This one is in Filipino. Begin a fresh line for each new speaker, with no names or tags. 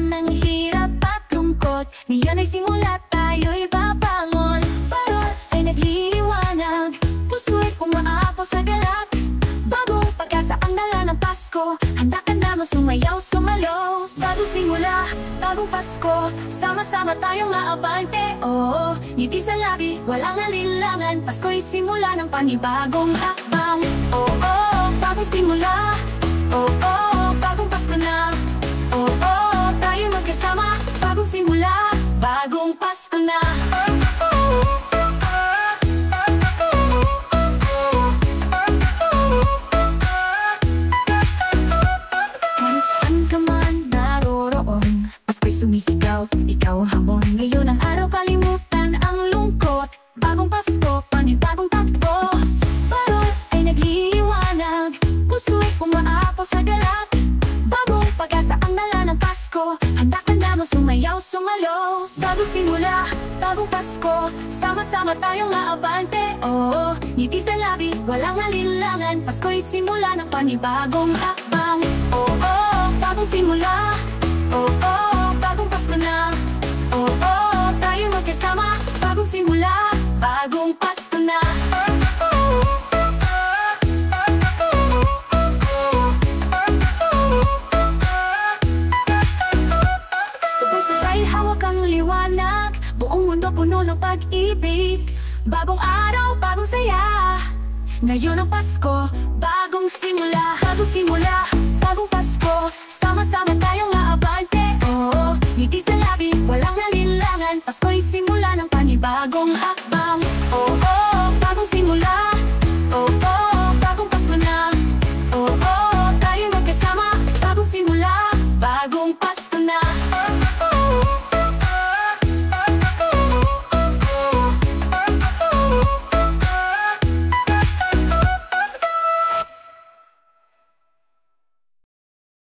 ng hirap at lungkot, ngayon ay simula tayo'y babangon. Parol ay nagliliwanag, puso'y umaapaw sa galak. Bagong pag-asa ang dala ng Pasko, handa ka na sumayaw, sumalo. Bagong simula, bagong Pasko, sama-sama tayong aabante. Oo, ngiti sa labi, walang alinlangan, Pasko'y simula ng panibagong hakbang. Oo, bagong simula. Oo, bagong Pasko na. Oo, tayo magkasama, bagong simula, bagong Pasko na. Saan ka man naroroon, Pasko'y sumisigaw, ikaw ang hamon. Ngayon ang araw, kalimutan ang lungkot. Bagong Pasko, panibagong takbo. Parol ay nagliliwanag, puso'y umaapaw sa galak. Bagong pag-asa ang dala ng Pasko, handa ka na sumayaw, sumalo. Bagong simula, bagong Pasko, sama-sama tayong aabante. Oo, ngiti sa labi, walang alinlangan, Pasko'y simula ng panibagong hakbang. Oo, bagong simula. Oo, bagong Pasko na. Oo, tayo magkasama, bagong simula, bagong Pasko na. Sabay-sabay hawak ang liwanag, buong mundo puno ng pag-ibig. Bagong araw, bagong saya, ngayon ang Pasko, bagong simula. Bagong simula, bagong Pasko, sama-sama tayong aabante. Oo, ngiti sa labi, walang alinlangan, Pasko'y simula ng panibagong hakbang. Oo, bagong simula. Oo, bagong Pasko na. Oo, tayo magkasama, bagong simula, bagong Pasko.